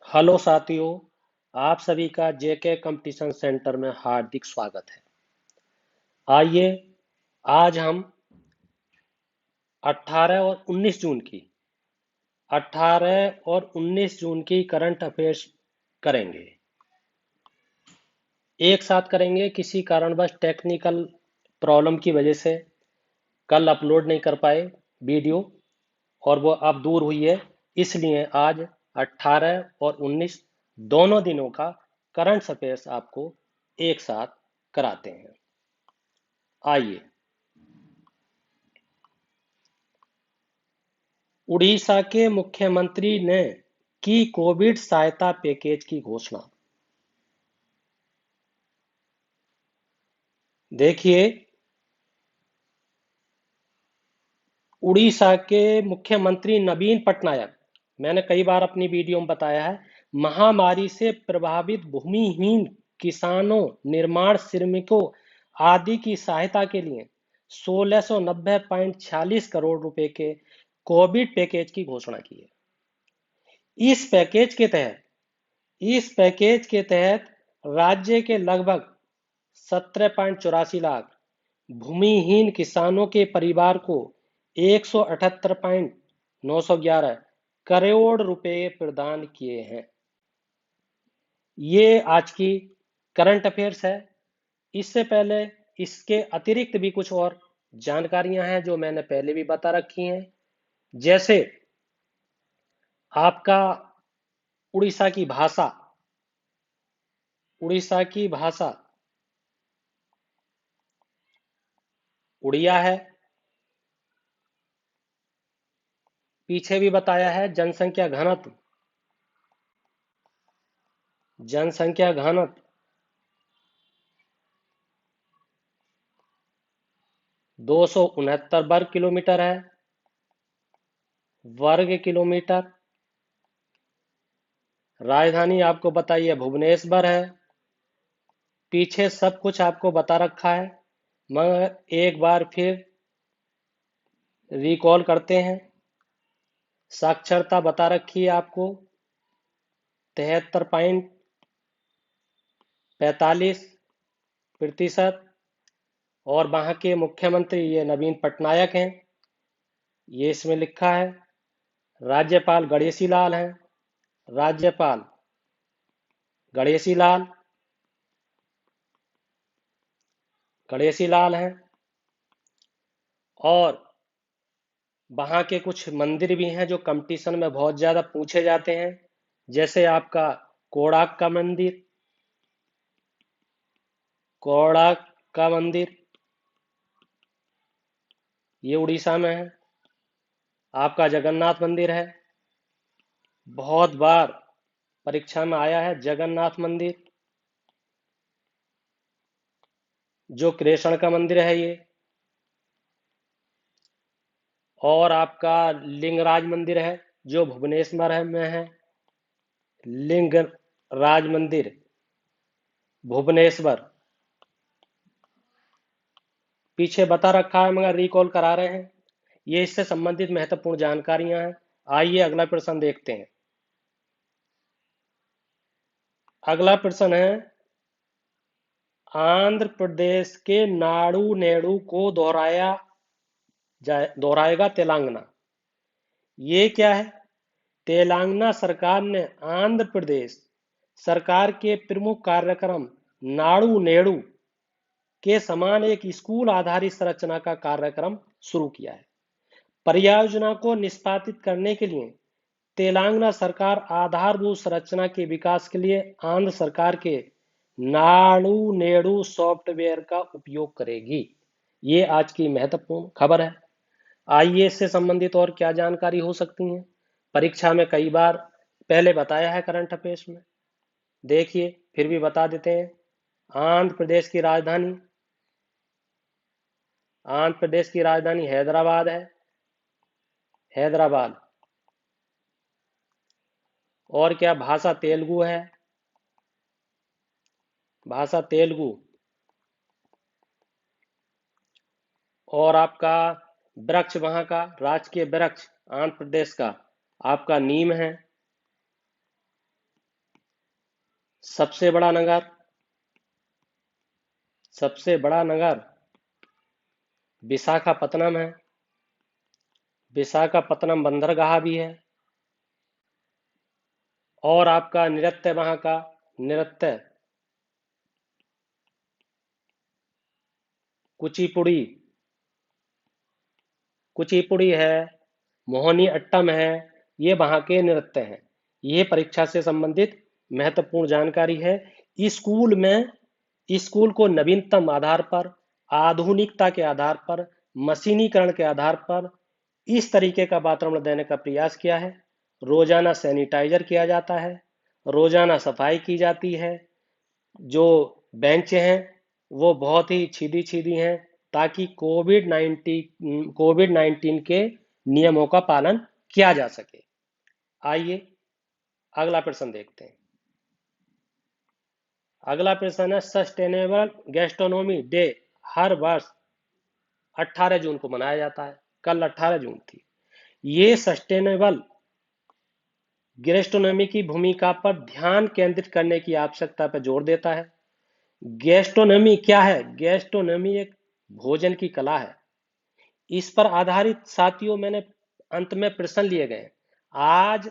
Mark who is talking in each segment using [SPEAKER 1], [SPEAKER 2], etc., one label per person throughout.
[SPEAKER 1] Hello साथियों, आप सभी का जेके कंपटीशन सेंटर में हार्दिक स्वागत है। आइए आज हम 18 और 19 जून की 18 और 19 जून की करंट अफेयर्स करेंगे। एक साथ करेंगे। किसी कारणवश टेक्निकल प्रॉब्लम की वजह से कल अपलोड नहीं कर पाए वीडियो, और वो अब दूर हुई है। इसलिए आज 18 और 19 दोनों दिनों का करंट अफेयर्स आपको एक साथ कराते हैं। आइए, उड़ीसा के मुख्यमंत्री ने की कोविड सहायता पैकेज की घोषणा। देखिए, उड़ीसा के मुख्यमंत्री नवीन पटनायक, मैंने कई बार अपनी वीडियो में बताया है, महामारी से प्रभावित भूमिहीन किसानों, निर्माण श्रमिकों आदि की सहायता के लिए 1690.46 करोड़ रुपए के कोविड पैकेज की घोषणा की है। इस पैकेज के तहत इस पैकेज के तहत राज्य के लगभग 17.84 लाख भूमिहीन किसानों के परिवार को 178.911 करोड़ रुपए प्रदान किए हैं। ये आज की करंट अफेयर्स है। इससे पहले इसके अतिरिक्त भी कुछ और जानकारियां हैं जो मैंने पहले भी बता रखी हैं। जैसे आपका उड़ीसा की भाषा उड़ीसा की भाषा उड़िया है। पीछे भी बताया है। जनसंख्या घनत्व 269 वर्ग किलोमीटर है। वर्ग किलोमीटर। राजधानी आपको बताइए भुवनेश्वर है। पीछे सब कुछ आपको बता रखा है, मगर एक बार फिर रिकॉल करते हैं। साक्षरता बता रखी है आपको 73.45%। और वहां के मुख्यमंत्री ये नवीन पटनायक हैं, ये इसमें लिखा है। राज्यपाल गणेशी लाल हैं। राज्यपाल गणेशी लाल गणेशी लाल हैं। और वहाँ के कुछ मंदिर भी हैं जो कंपटीशन में बहुत ज़्यादा पूछे जाते हैं। जैसे आपका कोणार्क का मंदिर कोणार्क का मंदिर ये उड़ीसा में है। आपका जगन्नाथ मंदिर है, बहुत बार परीक्षा में आया है जगन्नाथ मंदिर, जो कृष्ण का मंदिर है ये। और आपका लिंगराज मंदिर है जो भुवनेश्वर में है। लिंगराज मंदिर भुवनेश्वर। पीछे बता रखा है मगर रिकॉल करा रहे हैं। ये इससे संबंधित महत्वपूर्ण जानकारियां हैं। आइए अगला प्रश्न देखते हैं। अगला प्रश्न है, आंध्र प्रदेश के नाड़ू नेडू को दोहराएगा तेलंगाना। ये क्या है? तेलंगाना सरकार ने आंध्र प्रदेश सरकार के प्रमुख कार्यक्रम नाड़ू नेडू के समान एक स्कूल आधारित संरचना का कार्यक्रम शुरू किया है। परियोजना को निष्पादित करने के लिए तेलंगाना सरकार आधारभूत संरचना के विकास के लिए आंध्र सरकार के नाड़ू नेडू सॉफ्टवेयर का उपयोग करेगी। ये आज की महत्वपूर्ण खबर है। आइए इससे संबंधित और क्या जानकारी हो सकती है। परीक्षा में कई बार पहले बताया है करंट अफेयर्स में। देखिए फिर भी बता देते हैं। आंध्र प्रदेश की राजधानी आंध्र प्रदेश की राजधानी हैदराबाद है। हैदराबाद। और क्या? भाषा तेलुगु है। भाषा तेलुगु। और आपका वृक्ष, वहां का राजकीय वृक्ष आंध्र प्रदेश का आपका नीम है। सबसे बड़ा नगर, सबसे बड़ा नगर विशाखापत्तनम है। विशाखापत्तनम बंदरगाह भी है। और आपका नृत्य वहां का, नृत्य कुचिपुड़ी, कुचिपुड़ी है, मोहिनी अट्टम है। ये वहां के नृत्य हैं। ये परीक्षा से संबंधित महत्वपूर्ण जानकारी है। स्कूल में, स्कूल को नवीनतम आधार पर, आधुनिकता के आधार पर, मशीनीकरण के आधार पर इस तरीके का वातावरण देने का प्रयास किया है। रोजाना सैनिटाइजर किया जाता है, रोजाना सफाई की जाती है। जो बेंच हैं वो बहुत ही सीधी सीधी हैं, ताकि कोविड 19 के नियमों का पालन किया जा सके। आइए अगला प्रश्न देखते हैं। अगला प्रश्न है, सस्टेनेबल गैस्ट्रोनॉमी डे हर वर्ष 18 जून को मनाया जाता है। कल 18 जून थी। ये सस्टेनेबल गैस्ट्रोनॉमी की भूमिका पर ध्यान केंद्रित करने की आवश्यकता पर जोर देता है। गैस्ट्रोनॉमी क्या है? गैस्ट्रोनॉमी एक भोजन की कला है। इस पर आधारित साथियों, मैंने अंत में प्रश्न लिए गए। आज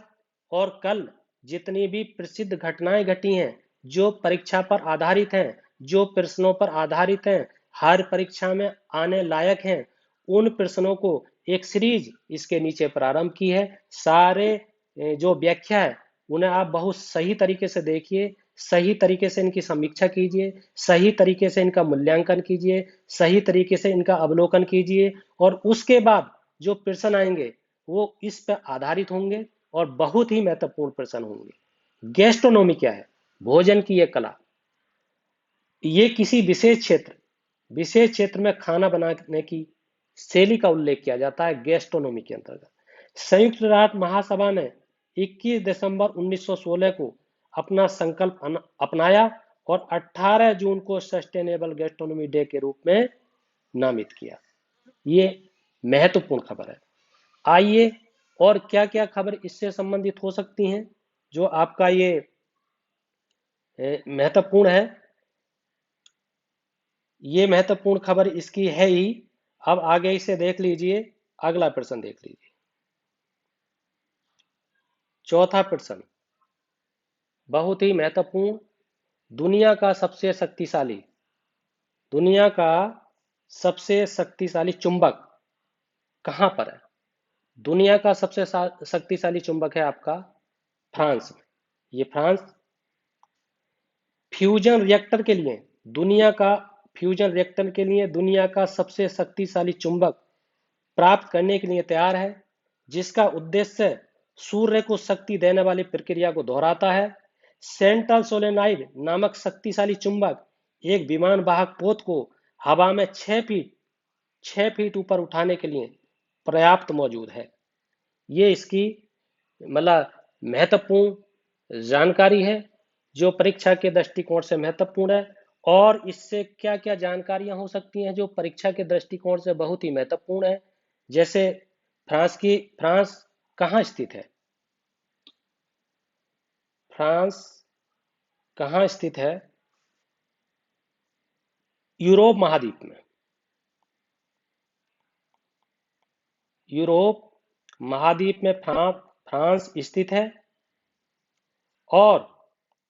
[SPEAKER 1] और कल जितनी भी प्रसिद्ध घटनाएं घटी हैं, जो परीक्षा पर आधारित हैं, जो प्रश्नों पर आधारित हैं, हर परीक्षा में आने लायक हैं, उन प्रश्नों को एक सीरीज इसके नीचे प्रारंभ की है। सारे जो व्याख्या है उन्हें आप बहुत सही तरीके से देखिए, सही तरीके से इनकी समीक्षा कीजिए, सही तरीके से इनका मूल्यांकन कीजिए, सही तरीके से इनका अवलोकन कीजिए, और उसके बाद जो प्रश्न आएंगे वो इस पर आधारित होंगे और बहुत ही महत्वपूर्ण प्रश्न होंगे। गैस्ट्रोनॉमी क्या है? भोजन की एक कला। ये किसी विशेष क्षेत्र में खाना बनाने की शैली का उल्लेख किया जाता है गैस्ट्रोनॉमी के अंतर्गत। संयुक्त राष्ट्र महासभा ने 21 दिसंबर 1916 को अपना संकल्प अपनाया और 18 जून को सस्टेनेबल गैस्ट्रोनॉमी डे के रूप में नामित किया। ये महत्वपूर्ण खबर है। आइए और क्या क्या खबर इससे संबंधित हो सकती हैं जो आपका ये महत्वपूर्ण है। ये महत्वपूर्ण खबर इसकी है ही। अब आगे इसे देख लीजिए। अगला प्रश्न देख लीजिए। चौथा प्रश्न बहुत ही महत्वपूर्ण। दुनिया का सबसे शक्तिशाली, दुनिया का सबसे शक्तिशाली चुंबक कहां पर है? दुनिया का सबसे शक्तिशाली चुंबक है आपका फ्रांस में। ये फ्रांस फ्यूजन रिएक्टर के लिए, दुनिया का फ्यूजन रिएक्टर के लिए दुनिया का सबसे शक्तिशाली चुंबक प्राप्त करने के लिए तैयार है, जिसका उद्देश्य सूर्य को शक्ति देने वाली प्रक्रिया को दोहराता है। सेंट्रल सोलेनाइड नामक शक्तिशाली चुंबक एक विमान वाहक पोत को हवा में 6 फीट ऊपर उठाने के लिए पर्याप्त मौजूद है। ये इसकी मतलब महत्वपूर्ण जानकारी है जो परीक्षा के दृष्टिकोण से महत्वपूर्ण है। और इससे क्या क्या जानकारियां हो सकती हैं जो परीक्षा के दृष्टिकोण से बहुत ही महत्वपूर्ण है। जैसे फ्रांस कहाँ स्थित है? फ्रांस कहाँ स्थित है? यूरोप महाद्वीप में। यूरोप महाद्वीप में फ्रांस स्थित है। और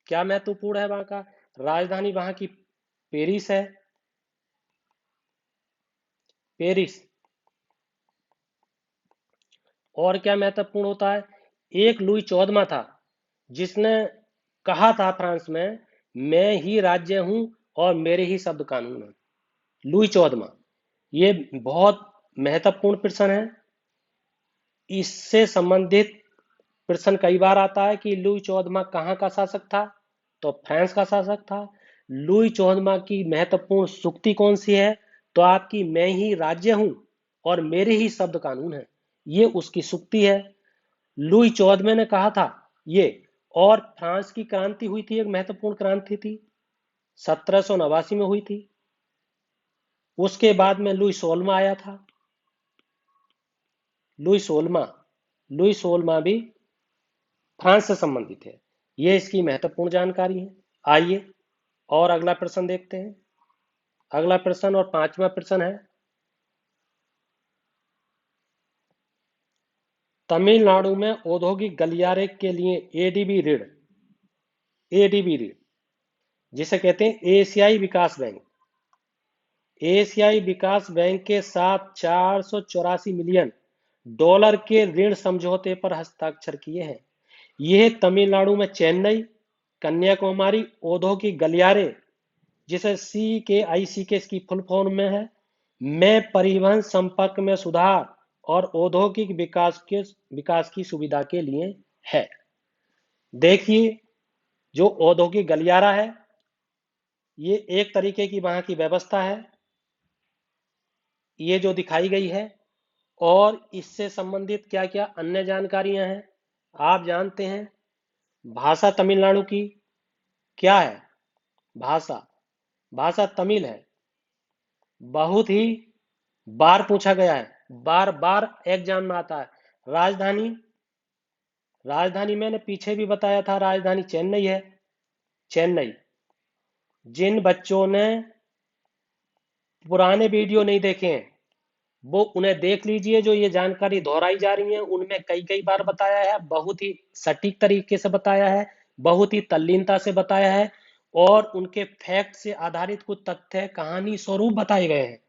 [SPEAKER 1] क्या महत्वपूर्ण है? वहां का राजधानी वहां की पेरिस है। पेरिस। और क्या महत्वपूर्ण होता है? एक लुई 14वां था जिसने कहा था फ्रांस में, मैं ही राज्य हूं और मेरे ही शब्द कानून है। लुई 14वां। ये बहुत महत्वपूर्ण प्रश्न है। इससे संबंधित प्रश्न कई बार आता है कि लुई 14वां कहाँ का शासक था? तो फ्रांस का शासक था। लुई 14वां की महत्वपूर्ण सूक्ति कौन सी है? तो आपकी, मैं ही राज्य हूं और मेरे ही शब्द कानून है। ये उसकी सूक्ति है। लुई 14वें ने कहा था ये। और फ्रांस की क्रांति हुई थी, एक महत्वपूर्ण क्रांति थी, 1789 में हुई थी। उसके बाद में लुई 16वां आया था। लुई 16वां, भी फ्रांस से संबंधित है। ये इसकी महत्वपूर्ण जानकारी है। आइए और अगला प्रश्न देखते हैं। अगला प्रश्न और पांचवा प्रश्न है, तमिलनाडु में औद्योगिक गलियारे के लिए एडीबी ऋण जिसे कहते हैं एशियाई विकास बैंक, एशियाई विकास बैंक के साथ 484 मिलियन डॉलर के ऋण समझौते पर हस्ताक्षर किए हैं। यह तमिलनाडु में चेन्नई कन्याकुमारी औद्योगिक गलियारे, जिसे CKIC के इसकी फुल फॉर्म में है, में परिवहन संपर्क में सुधार और औद्योगिक विकास की सुविधा के लिए है। देखिए, जो औद्योगिक गलियारा है, ये एक तरीके की वहां की व्यवस्था है, ये जो दिखाई गई है। और इससे संबंधित क्या क्या अन्य जानकारियां हैं आप जानते हैं। भाषा तमिलनाडु की क्या है? भाषा भाषा तमिल है। बहुत ही बार पूछा गया है, बार बार एग्जाम में आता है। राजधानी राजधानी मैंने पीछे भी बताया था, राजधानी चेन्नई है। चेन्नई। जिन बच्चों ने पुराने वीडियो नहीं देखे हैं वो उन्हें देख लीजिए, जो ये जानकारी दोहराई जा रही है उनमें कई कई बार बताया है, बहुत ही सटीक तरीके से बताया है, बहुत ही तल्लीनता से बताया है, और उनके फैक्ट से आधारित कुछ तथ्य कहानी स्वरूप बताए गए हैं।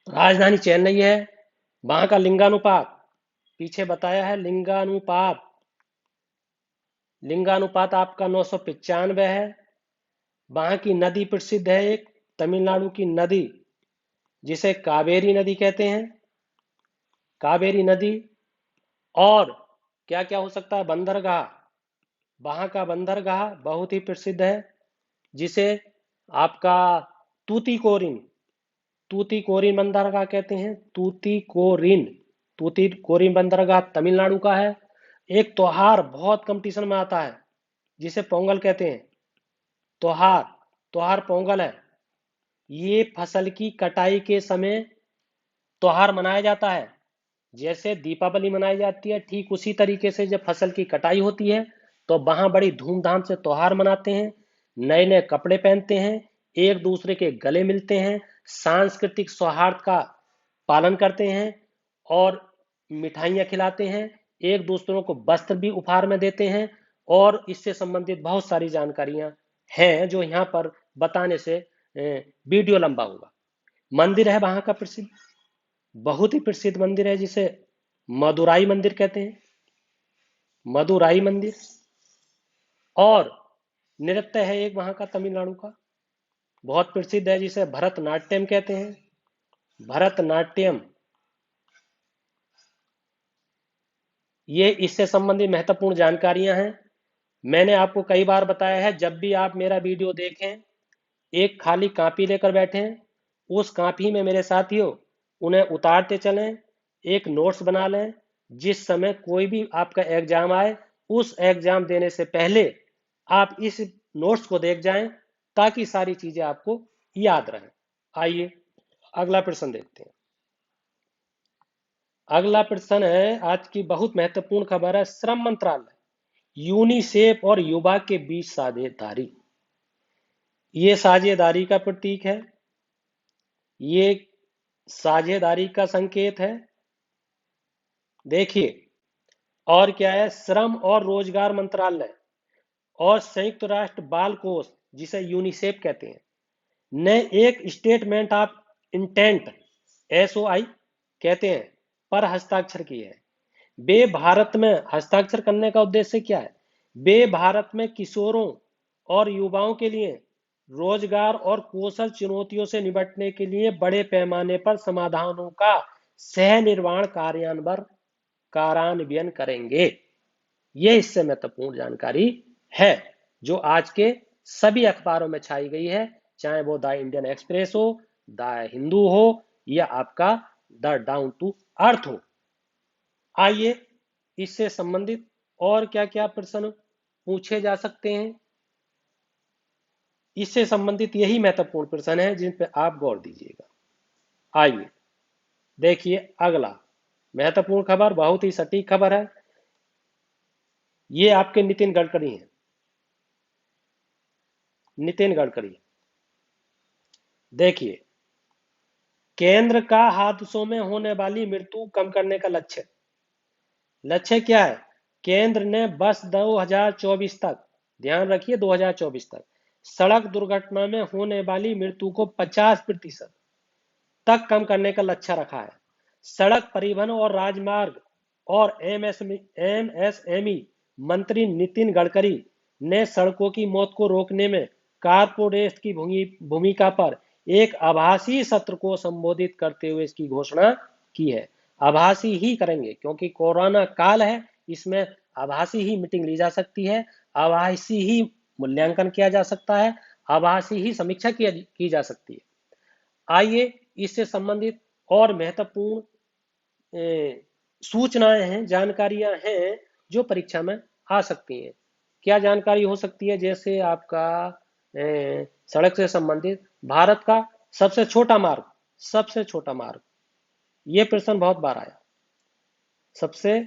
[SPEAKER 1] राजधानी चेन्नई है। वहां का लिंगानुपात पीछे बताया है, लिंगानुपात आपका 995 है। वहां की नदी प्रसिद्ध है, एक तमिलनाडु की नदी जिसे कावेरी नदी कहते हैं, कावेरी नदी। और क्या क्या हो सकता है? बंदरगाह, वहां का बंदरगाह बहुत ही प्रसिद्ध है, जिसे आपका तूतीकोरिन तूतीकोरिन बंदरगाह कहते हैं। तूतीकोरिन बंदरगाह तमिलनाडु का है। एक त्योहार बहुत कंपटीशन में आता है जिसे पोंगल कहते हैं। त्योहार त्योहार पोंगल है। ये फसल की कटाई के समय त्योहार मनाया जाता है। जैसे दीपावली मनाई जाती है, ठीक उसी तरीके से जब फसल की कटाई होती है तो वहां बड़ी धूमधाम से त्योहार मनाते हैं, नए नए कपड़े पहनते हैं, एक दूसरे के गले मिलते हैं, सांस्कृतिक सौहार्द का पालन करते हैं और मिठाइयाँ खिलाते हैं, एक दूसरों को वस्त्र भी उपहार में देते हैं। और इससे संबंधित बहुत सारी जानकारियां हैं जो यहाँ पर बताने से वीडियो लंबा होगा। मंदिर है वहां का प्रसिद्ध, बहुत ही प्रसिद्ध मंदिर है जिसे मदुराई मंदिर कहते हैं, मदुराई मंदिर। और नृत्य है एक वहां का तमिलनाडु का बहुत प्रसिद्ध है जिसे भरतनाट्यम कहते हैं, भरतनाट्यम। ये इससे संबंधित महत्वपूर्ण जानकारियां हैं। मैंने आपको कई बार बताया है, जब भी आप मेरा वीडियो देखें एक खाली कॉपी लेकर बैठें, उस कॉपी में मेरे साथियों उन्हें उतारते चलें, एक नोट्स बना लें। जिस समय कोई भी आपका एग्जाम आए, उस एग्जाम देने से पहले आप इस नोट्स को देख जाएं ताकि सारी चीजें आपको याद रहें। आइए अगला प्रश्न देखते हैं। अगला प्रश्न है, आज की बहुत महत्वपूर्ण खबर है, श्रम मंत्रालय यूनिसेफ और युवा के बीच साझेदारी। ये साझेदारी का प्रतीक है, ये साझेदारी का संकेत है। देखिए, और क्या है, श्रम और रोजगार मंत्रालय और संयुक्त राष्ट्र बाल कोष जिसे यूनिसेफ कहते हैं ने एक स्टेटमेंट ऑफ इंटेंट SOI कहते हैं पर हस्ताक्षर किए हैं। वे भारत में हस्ताक्षर करने का उद्देश्य क्या है? वे भारत में किशोरों और युवाओं के लिए रोजगार और कौशल चुनौतियों से निपटने के लिए बड़े पैमाने पर समाधानों का सह निर्माण कार्यान्वयन करेंगे। यह इससे महत्वपूर्ण जानकारी है जो आज के सभी अखबारों में छाई गई है, चाहे वो द इंडियन एक्सप्रेस हो, द हिंदू हो, या आपका द डाउन टू अर्थ हो। आइए इससे संबंधित और क्या क्या प्रश्न पूछे जा सकते हैं, इससे संबंधित यही महत्वपूर्ण प्रश्न है जिन पर आप गौर दीजिएगा। आइए देखिए अगला महत्वपूर्ण खबर, बहुत ही सटीक खबर है। ये आपके नितिन गडकरी हैं। नितिन गडकरी। देखिए, केंद्र का हादसों में होने वाली मृत्यु कम करने का लक्ष्य। लक्ष्य क्या है? केंद्र ने बस 2024 तक, ध्यान रखिए 2024 तक, सड़क दुर्घटना में होने वाली मृत्यु को 50% तक कम करने का लक्ष्य रखा है। सड़क परिवहन और राजमार्ग और एमएसएमई मंत्री नितिन गडकरी ने सड़कों की मौत को रोकने में कारपोरेट की भूमिका पर एक आभासी सत्र को संबोधित करते हुए इसकी घोषणा की है। आभासी ही करेंगे क्योंकि कोरोना काल है, इसमें आभासी ही मीटिंग ली जा सकती है, आभासी ही मूल्यांकन किया जा सकता है, आभासी ही समीक्षा की जा सकती है। आइए इससे संबंधित और महत्वपूर्ण सूचनाएं हैं, जानकारियां हैं जो परीक्षा में आ सकती हैं। क्या जानकारी हो सकती है? जैसे आपका सड़क से संबंधित भारत का सबसे छोटा मार्ग, ये प्रश्न बहुत बार आया। सबसे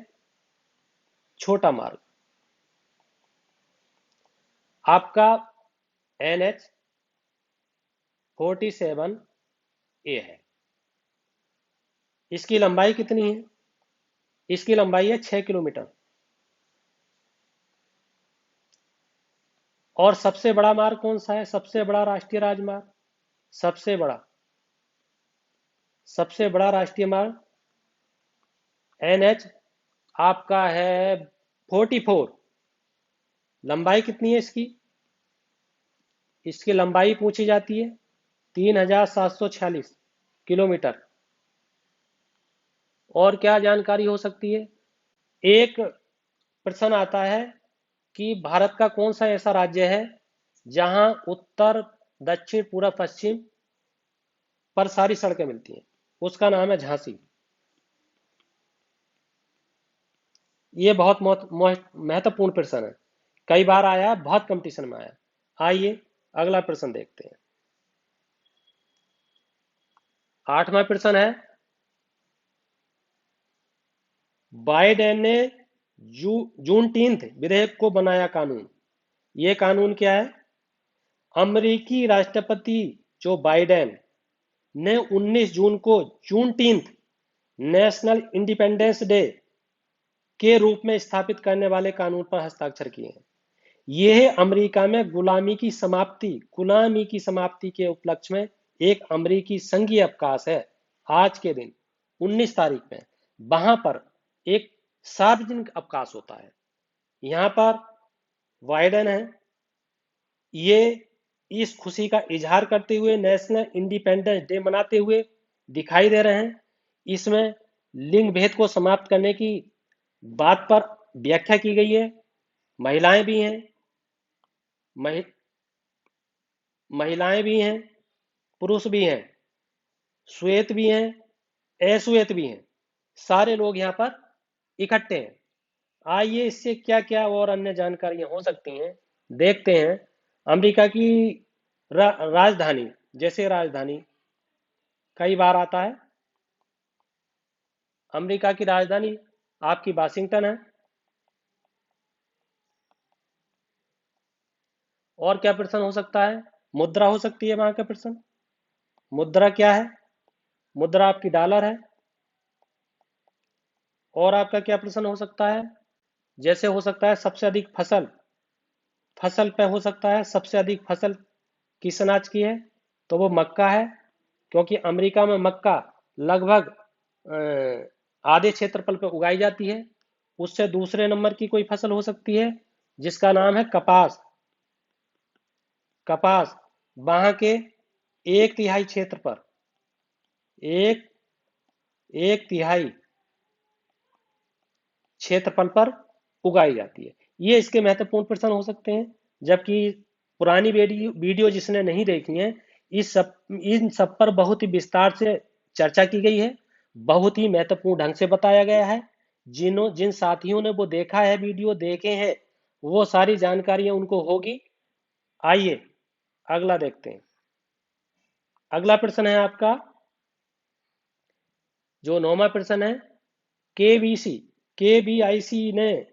[SPEAKER 1] छोटा मार्ग आपका NH-47A है। इसकी लंबाई कितनी है? इसकी लंबाई है 6 किलोमीटर। और सबसे बड़ा मार्ग कौन सा है? सबसे बड़ा राष्ट्रीय राजमार्ग, सबसे बड़ा राष्ट्रीय मार्ग NH आपका है 44। लंबाई कितनी है इसकी? इसकी लंबाई पूछी जाती है 3746 किलोमीटर। और क्या जानकारी हो सकती है? एक प्रश्न आता है कि भारत का कौन सा ऐसा राज्य है जहां उत्तर, दक्षिण, पूर्व, पश्चिम पर सारी सड़कें मिलती हैं? उसका नाम है झांसी। ये बहुत महत्वपूर्ण प्रश्न है, कई बार आया, बहुत कंपटीशन में आया। आइए अगला प्रश्न देखते हैं। 8वां प्रश्न है, बाइडेन ने जूनटीन्थ विधेयक को बनाया कानून। ये कानून क्या है? अमेरिकी राष्ट्रपति जो बाइडेन ने 19 जून को जूनटीन्थ नेशनल इंडिपेंडेंस डे के रूप में स्थापित करने वाले कानून पर हस्ताक्षर किए हैं। यह अमेरिका में गुलामी की समाप्ति के उपलक्ष्य में एक अमेरिकी संघीय अवकाश है। आज के दिन 19 तारीख में वहां पर एक सार्वजनिक अवकाश होता है। यहाँ पर बाइडेन है, ये इस खुशी का इजहार करते हुए नेशनल इंडिपेंडेंस डे मनाते हुए दिखाई दे रहे हैं। इसमें लिंग भेद को समाप्त करने की बात पर व्याख्या की गई है। महिलाएं भी हैं, महिलाएं भी हैं, पुरुष भी हैं, श्वेत भी हैं, अश्वेत भी हैं, सारे लोग यहाँ पर इकट्ठे हैं। आइए इससे क्या क्या और अन्य जानकारियां हो सकती हैं देखते हैं। अमेरिका की राजधानी, जैसे राजधानी कई बार आता है, अमेरिका की राजधानी आपकी वाशिंगटन है। और क्या प्रश्न हो सकता है? मुद्रा हो सकती है वहां का प्रश्न। मुद्रा क्या है? मुद्रा आपकी डॉलर है। और आपका क्या प्रश्न हो सकता है? जैसे हो सकता है सबसे अधिक फसल, फसल पे हो सकता है सबसे अधिक फसल किस अनाज की है? तो वो मक्का है, क्योंकि अमेरिका में मक्का लगभग आधे क्षेत्रफल पर उगाई जाती है। उससे दूसरे नंबर की कोई फसल हो सकती है जिसका नाम है कपास। कपास वहां के एक तिहाई क्षेत्र पर, एक एक तिहाई क्षेत्रफल पर उगाई जाती है। ये इसके महत्वपूर्ण प्रश्न हो सकते हैं। जबकि पुरानी वीडियो जिसने नहीं देखी है, इन सब पर बहुत ही विस्तार से चर्चा की गई है, बहुत ही महत्वपूर्ण ढंग से बताया गया है। जिन साथियों ने वो देखा है, वीडियो देखे हैं, वो सारी जानकारियां उनको होगी। आइए अगला देखते हैं। अगला प्रश्न है आपका जो 9वां प्रश्न है, केबीसी केबीआईसी ने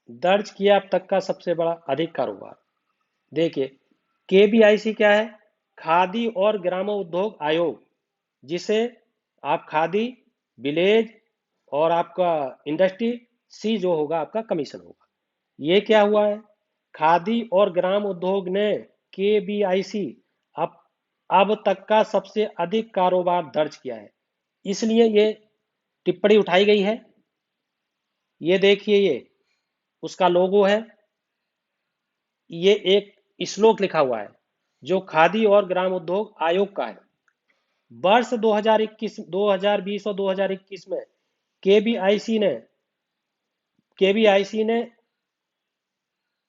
[SPEAKER 1] दर्ज किया अब तक का सबसे बड़ा अधिक कारोबार। देखिए केबीआईसी क्या है? खादी और ग्रामोद्योग आयोग, जिसे आप खादी, विलेज और आपका इंडस्ट्री, सी जो होगा आपका कमीशन होगा। ये क्या हुआ है? खादी और ग्राम उद्योग ने केबीआईसी अब अब तक का सबसे अधिक कारोबार दर्ज किया है, इसलिए ये टिप्पणी उठाई गई है। ये देखिए, ये उसका लोगो है, ये एक श्लोक लिखा हुआ है जो खादी और ग्राम उद्योग आयोग का है। वर्ष 2021 2020 और 2021 में केबीआईसी ने केबीआईसी ने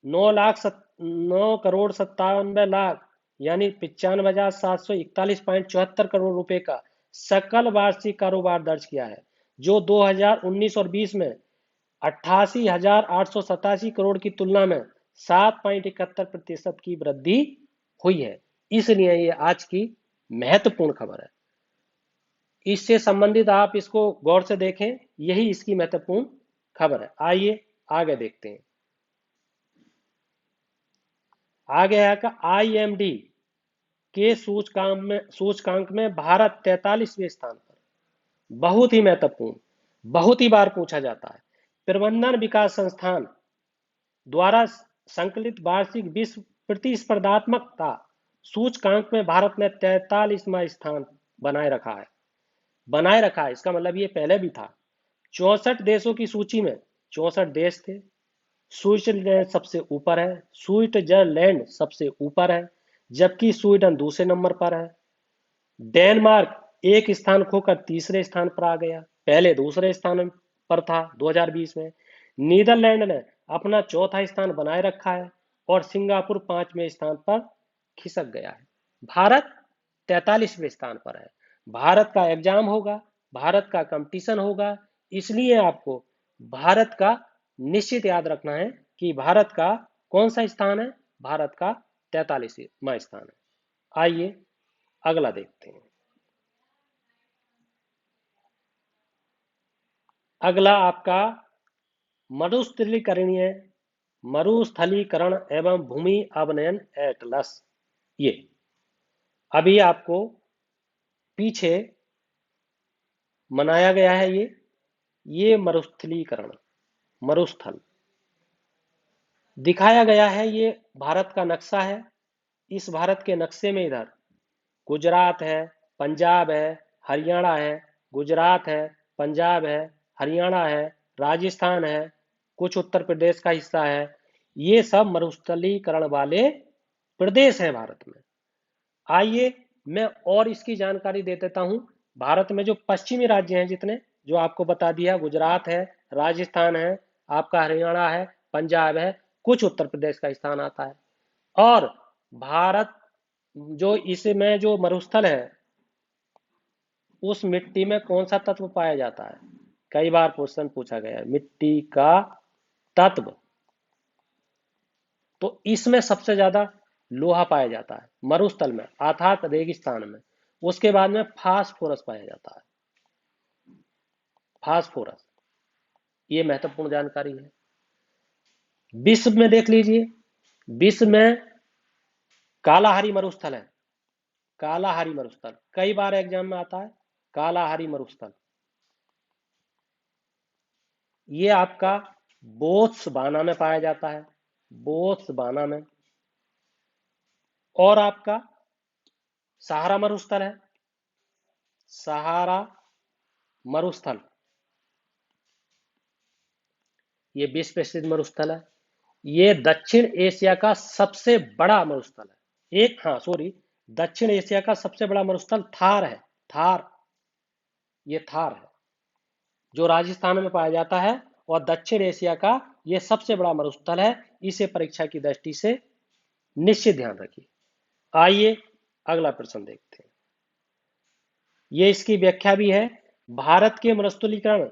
[SPEAKER 1] 9 करोड़ 97 लाख यानी 95,741.74 करोड़ रुपए का सकल वार्षिक कारोबार दर्ज किया है, जो 2019 और 20 में 88,887 करोड़ की तुलना में 7.71% की वृद्धि हुई है। इसलिए ये आज की महत्वपूर्ण खबर है। इससे संबंधित आप इसको गौर से देखें, यही इसकी महत्वपूर्ण खबर है। आइए आगे देखते हैं। आगे है का आईएमडी के सूचकांक में भारत 43वें स्थान पर। बहुत ही महत्वपूर्ण, बहुत ही बार पूछा जाता है। प्रबंधन विकास संस्थान द्वारा संकलित वार्षिक विश्व प्रतिस्पर्धात्मकता सूचकांक में भारत ने 43वां स्थान बनाए रखा है। इसका मतलब ये पहले भी था। 64 देशों की सूची में 64 देश थे। स्विट्जरलैंड सबसे ऊपर है, स्विट्जरलैंड सबसे ऊपर है, जबकि स्वीडन दूसरे नंबर पर है। डेनमार्क एक स्थान खोकर तीसरे स्थान पर आ गया, पहले दूसरे स्थान पर था 2020 में। नीदरलैंड ने अपना चौथा स्थान बनाए रखा है और सिंगापुर 5वें स्थान पर खिसक गया है। भारत 43वें स्थान पर है। भारत का एग्जाम होगा, भारत का कंपटीशन होगा, इसलिए आपको भारत का निश्चित याद रखना है कि भारत का कौन सा स्थान है? भारत का 43वां स्थान है। आइए अगला देखते हैं। अगला आपका मरुस्थलीकरण एवं भूमि अवनयन एटलस। ये अभी आपको पीछे मनाया गया है। ये मरुस्थल दिखाया गया है। ये भारत का नक्शा है। इस भारत के नक्शे में इधर गुजरात है, पंजाब है, हरियाणा है, गुजरात है, पंजाब है, हरियाणा है, राजस्थान है, कुछ उत्तर प्रदेश का हिस्सा है। ये सब मरुस्थलीकरण वाले प्रदेश हैं भारत में। आइए मैं और इसकी जानकारी दे देता हूं। भारत में जो पश्चिमी राज्य हैं जितने, जो आपको बता दिया, गुजरात है, राजस्थान है, आपका हरियाणा है, पंजाब है, कुछ उत्तर प्रदेश का स्थान आता है। और भारत जो इसमें जो मरुस्थल है, उस मिट्टी में कौन सा तत्व पाया जाता है? कई बार क्वेश्चन पूछा गया है मिट्टी का तत्व। तो इसमें सबसे ज्यादा लोहा पाया जाता है मरुस्थल में, अर्थात रेगिस्तान में। उसके बाद में फास्फोरस पाया जाता है। फास्फोरस, ये महत्वपूर्ण जानकारी है। विश्व में देख लीजिए, विश्व में कालाहारी मरुस्थल है। कालाहारी मरुस्थल कई बार एग्जाम में आता है। कालाहारी मरुस्थल ये आपका बोत्सवाना में पाया जाता है, बोत्सवाना में। और आपका सहारा मरुस्थल है, सहारा मरुस्थल, ये विश्व प्रसिद्ध मरुस्थल है। ये दक्षिण एशिया का सबसे बड़ा मरुस्थल है। दक्षिण एशिया का सबसे बड़ा मरुस्थल थार है। थार, ये थार है जो राजस्थान में पाया जाता है, और दक्षिण एशिया का ये सबसे बड़ा मरुस्थल है। इसे परीक्षा की दृष्टि से निश्चित ध्यान रखिए। आइए अगला प्रश्न देखते हैं। ये इसकी व्याख्या भी है। भारत के मरुस्थलीकरण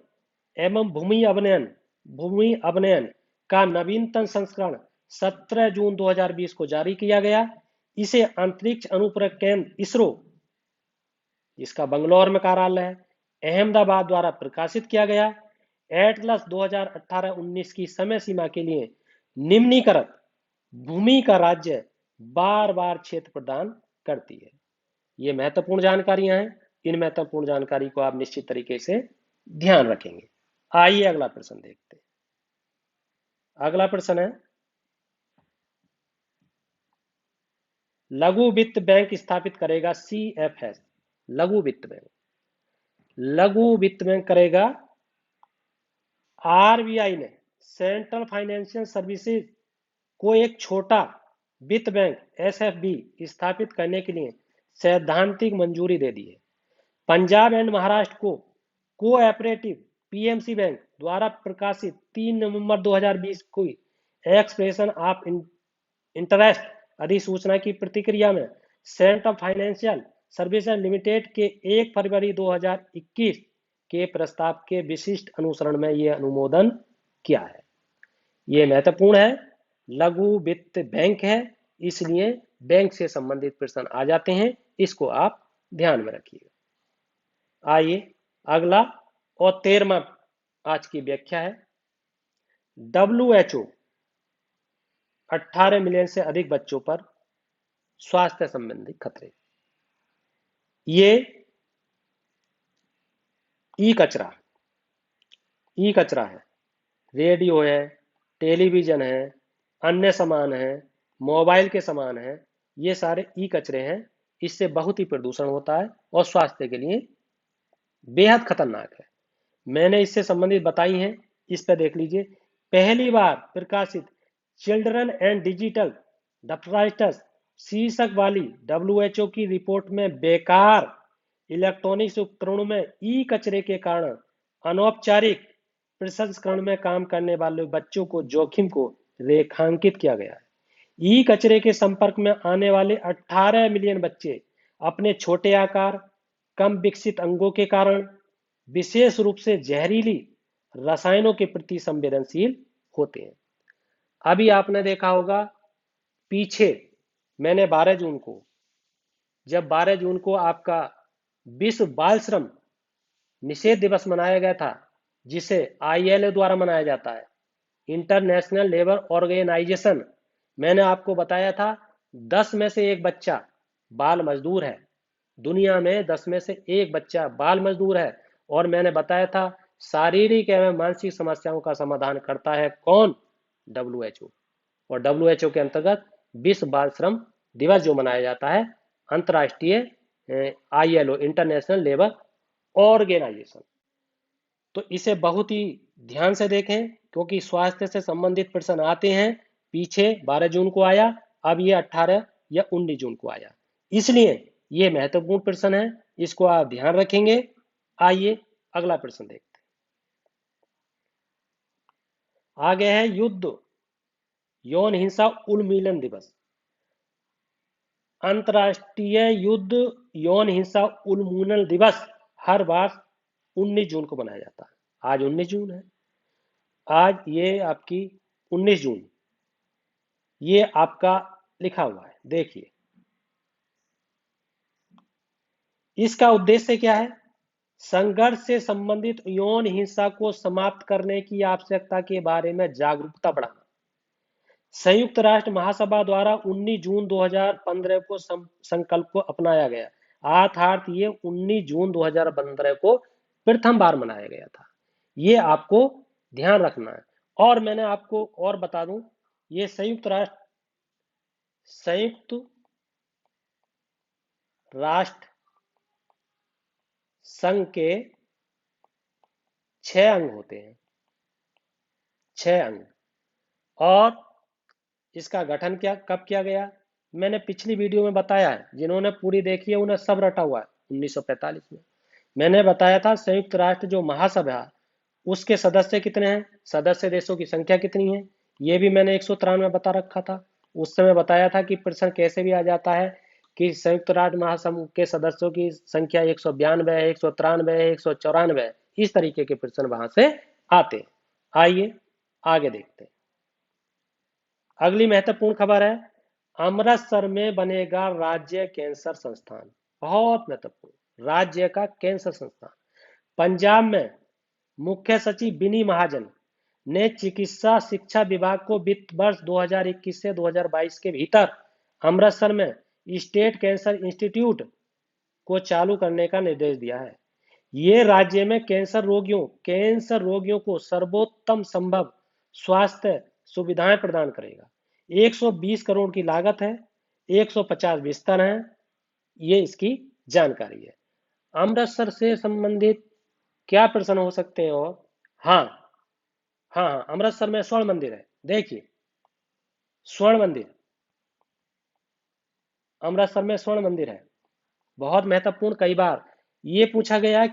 [SPEAKER 1] एवं भूमि अवनयन का नवीनतम संस्करण 17 जून 2020 को जारी किया गया। इसे अंतरिक्ष अनुप्रयोग केंद्र इसरो, जिसका बंगलौर में कार्यालय है, अहमदाबाद द्वारा प्रकाशित किया गया। एटलस 2018-19 की समय सीमा के लिए निम्नीकृत भूमि का राज्य बार बार क्षेत्र प्रदान करती है। ये महत्वपूर्ण जानकारियां हैं। इन महत्वपूर्ण जानकारी को आप निश्चित तरीके से ध्यान रखेंगे। आइए अगला प्रश्न देखते हैं। अगला प्रश्न है, लघु वित्त बैंक स्थापित करेगा CFS। लघु वित्त बैंक करेगा। RBI ने सेंट्रल फाइनेंशियल सर्विसेज को एक छोटा वित्त बैंक SFB स्थापित करने के लिए सैद्धांतिक मंजूरी दे दी है। पंजाब एंड महाराष्ट्र को कोऑपरेटिव PMC बैंक द्वारा प्रकाशित 3 नवंबर 2020 को एक्सप्रेशन ऑफ इंटरेस्ट अधिसूचना की प्रतिक्रिया में सेंट्रल फाइनेंशियल सर्विसेज लिमिटेड के 1 फरवरी 2021 के प्रस्ताव के विशिष्ट अनुसरण में यह अनुमोदन किया है। यह महत्वपूर्ण है। लघु वित्त बैंक है, इसलिए बैंक से संबंधित प्रश्न आ जाते हैं। इसको आप ध्यान में रखिएगा। आइए अगला और 13वां आज की व्याख्या है, WHO 18 मिलियन से अधिक बच्चों पर स्वास्थ्य संबंधी खतरे। ये ई कचरा है, रेडियो है, टेलीविजन है, अन्य सामान है, मोबाइल के सामान है, ये सारे ई कचरे हैं। इससे बहुत ही प्रदूषण होता है और स्वास्थ्य के लिए बेहद खतरनाक है। मैंने इससे संबंधित बताई हैं, इस पर देख लीजिए। पहली बार प्रकाशित चिल्ड्रन एंड डिजिटल डफराइटस शीर्षक वाली WHO की रिपोर्ट में बेकार इलेक्ट्रॉनिक्स उपकरणों में ई कचरे के कारण अनौपचारिक प्रसंस्करण में काम करने वाले बच्चों को जोखिम को रेखांकित किया गया है। ई कचरे के संपर्क में आने वाले 18 मिलियन बच्चे अपने छोटे आकार, कम विकसित अंगों के कारण विशेष रूप से जहरीली रसायनों के प्रति संवेदनशील होते हैं। अभी आपने देखा होगा, पीछे मैंने 12 जून को, जब 12 जून को आपका विश्व बाल श्रम निषेध दिवस मनाया गया था, जिसे ILO द्वारा मनाया जाता है, इंटरनेशनल लेबर ऑर्गेनाइजेशन, मैंने आपको बताया था 10 में से 1 बच्चा बाल मजदूर है। दुनिया में 10 में से 1 बच्चा बाल मजदूर है। और मैंने बताया था शारीरिक एवं मानसिक समस्याओं का समाधान करता है कौन? WHO। और WHO के अंतर्गत विश्व बाल श्रम दिवस जो मनाया जाता है, अंतर्राष्ट्रीय ILO इंटरनेशनल लेबर ऑर्गेनाइजेशन। तो इसे बहुत ही ध्यान से देखें, क्योंकि स्वास्थ्य से संबंधित प्रश्न आते हैं। पीछे 12 जून को आया, अब ये 18 या 19 जून को आया, इसलिए ये महत्वपूर्ण प्रश्न है, इसको आप ध्यान रखेंगे। आइए अगला प्रश्न देखते हैं। आगे है युद्ध यौन हिंसा उन्मूलन दिवस। अंतर्राष्ट्रीय युद्ध यौन हिंसा उन्मूलन दिवस हर वर्ष 19 जून को मनाया जाता है। आज 19 जून है, आज ये आपकी 19 जून, ये आपका लिखा हुआ है, देखिए। इसका उद्देश्य क्या है? संघर्ष से संबंधित यौन हिंसा को समाप्त करने की आवश्यकता के बारे में जागरूकता बढ़ाना। संयुक्त राष्ट्र महासभा द्वारा 19 जून 2015 को संकल्प को अपनाया गया, अर्थात ये 19 जून 2015 को प्रथम बार मनाया गया था। ये आपको ध्यान रखना है। और मैंने आपको और बता दूं, ये संयुक्त राष्ट्र संघ के 6 अंग होते हैं, 6 अंग। और इसका गठन कब किया गया? मैंने पिछली वीडियो में बताया है, जिन्होंने पूरी देखी है उन्हें सब रटा हुआ है। 1945 में मैंने बताया था संयुक्त राष्ट्र जो महासभा, उसके सदस्य कितने हैं, सदस्य देशों की संख्या कितनी है, ये भी मैंने 193 बता रखा था। उस समय बताया था कि प्रश्न कैसे भी आ जाता है कि संयुक्त राष्ट्र महासभा के सदस्यों की संख्या 192 है, 193 है, 194 है, इस तरीके के प्रश्न वहां से आते हैं। आइए आगे देखते हैं। अगली महत्वपूर्ण खबर है, अमृतसर में बनेगा राज्य कैंसर संस्थान। बहुत महत्वपूर्ण, राज्य का कैंसर संस्थान। पंजाब में मुख्य सचिव बिनी महाजन ने चिकित्सा शिक्षा विभाग को वित्त वर्ष 2021 से 2022 के भीतर अमृतसर में स्टेट कैंसर इंस्टीट्यूट को चालू करने का निर्देश दिया है। ये राज्य में कैंसर रोगियों को सर्वोत्तम संभव स्वास्थ्य सुविधाएं प्रदान करेगा। 120 करोड़ की लागत है, 150 बिस्तर हैं। ये इसकी जानकारी है। अमृतसर से संबंधित क्या प्रश्न हो सकते हैं? और हाँ, हाँ, हाँ, अमृतसर में स्वर्ण मंदिर है। देखिए, स्वर्ण मंदिर, अमृतसर में स्वर्ण मंदिर है, बहुत महत्वपूर्ण। कई बार ये पूछा गया है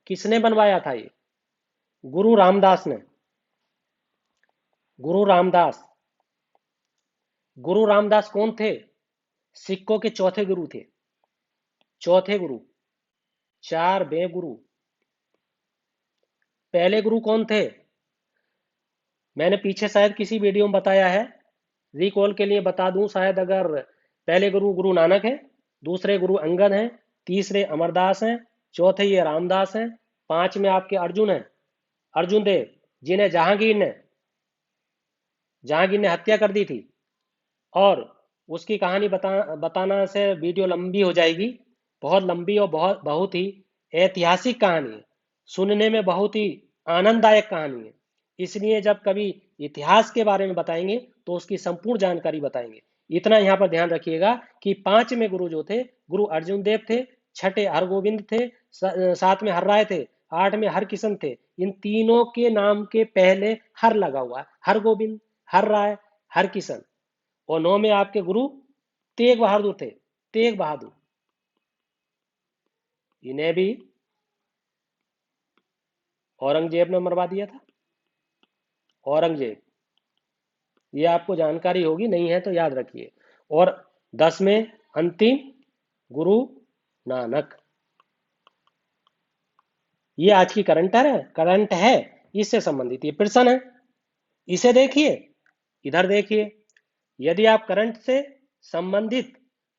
[SPEAKER 1] किसने बनवाया था ये? गुरु रामदास ने। गुरु रामदास। गुरु रामदास कौन थे? सिखों के चौथे गुरु थे। चौथे गुरु। 4वें गुरु। पहले गुरु कौन थे? मैंने पीछे शायद किसी वीडियो में बताया है, रिकॉल के लिए बता दूं शायद। अगर पहले गुरु गुरु नानक है, दूसरे गुरु अंगद हैं, तीसरे अमरदास हैं, चौथे ये रामदास हैं, पांचवें आपके अर्जुन हैं, अर्जुन देव, जिन्हें जहांगीर ने हत्या कर दी थी। और उसकी कहानी बताना से वीडियो लंबी हो जाएगी, बहुत लंबी और बहुत ही ऐतिहासिक कहानी है, सुनने में बहुत ही आनंददायक कहानी है। इसलिए जब कभी इतिहास के बारे में बताएंगे तो उसकी संपूर्ण जानकारी बताएंगे। इतना यहाँ पर ध्यान रखिएगा कि पांचवें गुरु जो थे, गुरु अर्जुन देव थे, छठे हरगोविंद थे, सातवें हरराय थे, आठवें हरकिशन थे। इन तीनों के नाम के पहले हर लगा हुआ है, हरगोविंद, हरराय, हरकिशन। और 9 में आपके गुरु तेग बहादुर थे। तेग बहादुर, इन्हें भी औरंगजेब ने मरवा दिया था। औरंगजेब, ये आपको जानकारी होगी, नहीं है तो याद रखिए। और 10 में अंतिम गुरु नानक। ये आज की करंट है, इससे संबंधित ये प्रश्न है। इसे देखिए, इधर देखिए। यदि आप करंट से संबंधित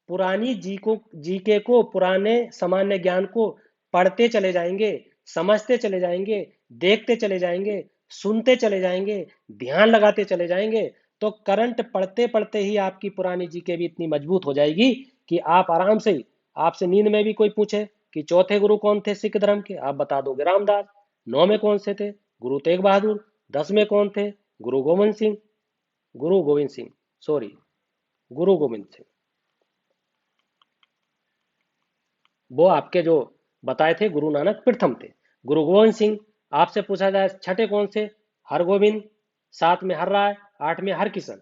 [SPEAKER 1] पुरानी जीके को, पुराने सामान्य ज्ञान को पढ़ते चले जाएंगे, समझते चले जाएंगे, देखते चले जाएंगे, सुनते चले जाएंगे, ध्यान लगाते चले जाएंगे, तो करंट पढ़ते पढ़ते ही आपकी पुरानी जीके भी इतनी मजबूत हो जाएगी कि आप आराम से, आपसे नींद में भी कोई पूछे कि चौथे गुरु कौन थे सिख धर्म के, आप बता दोगे रामदास। 9 में कौन से थे? गुरु तेग बहादुर। 10 में कौन थे? गुरु गोविंद सिंह। गुरु गोविंद सिंह, सॉरी, गुरु गोविंद सिंह। वो आपके जो बताए थे गुरु नानक प्रथम थे। गुरु गोविंद सिंह। आपसे पूछा जाए छठे कौन से? हरगोविंद, 7 में हरराय, 8 में हरकिशन।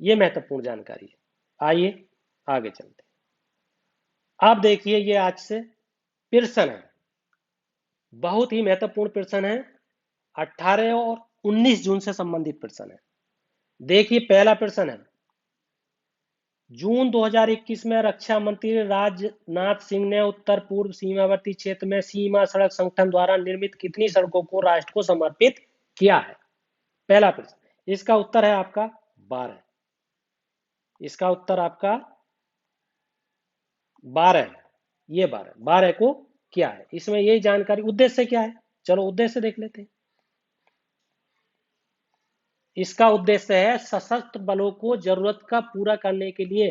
[SPEAKER 1] ये महत्वपूर्ण जानकारी है। आइए आगे चलते हैं। अब देखिए, ये आज से प्रश्न है, बहुत ही महत्वपूर्ण प्रश्न है। 18 और 19 जून से संबंधित प्रश्न है। देखिए, पहला प्रश्न है, जून 2021 में रक्षा मंत्री राजनाथ सिंह ने उत्तर पूर्व सीमावर्ती क्षेत्र में सीमा सड़क संगठन द्वारा निर्मित कितनी सड़कों को राष्ट्र को समर्पित किया है? पहला प्रश्न। इसका उत्तर है आपका 12। इसका उत्तर आपका 12 है। ये 12 को क्या है? इसमें यही जानकारी, उद्देश्य क्या है? चलो उद्देश्य देख लेते हैं। इसका उद्देश्य है सशस्त्र बलों को जरूरत का पूरा करने के लिए,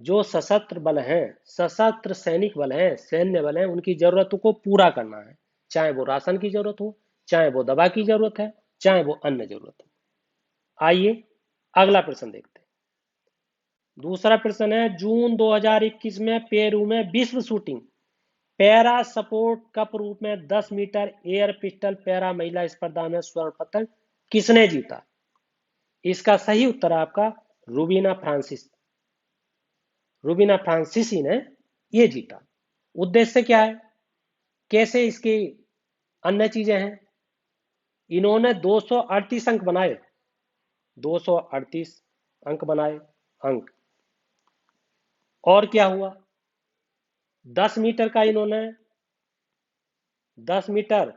[SPEAKER 1] जो सशस्त्र बल हैं, सशस्त्र सैनिक बल हैं, सैन्य बल हैं, उनकी जरूरतों को पूरा करना है। चाहे वो राशन की जरूरत हो, चाहे वो दवा की जरूरत है, चाहे वो अन्य जरूरत हो। आइए अगला प्रश्न देखते हैं। दूसरा प्रश्न है, जून 2021 में पेरू में विश्व शूटिंग पैरा सपोर्ट कप रूप में 10 मीटर एयर पिस्टल पैरा महिला स्पर्धा में स्वर्ण पदक किसने जीता? इसका सही उत्तर आपका रूबीना फ्रांसिस। रूबीना फ्रांसीसी ने ये जीता। उद्देश्य क्या है, कैसे इसकी अन्य चीजें हैं? इन्होंने 238 अंक बनाए। 238 अंक बनाए, अंक। और क्या हुआ? 10 मीटर का इन्होंने 10 मीटर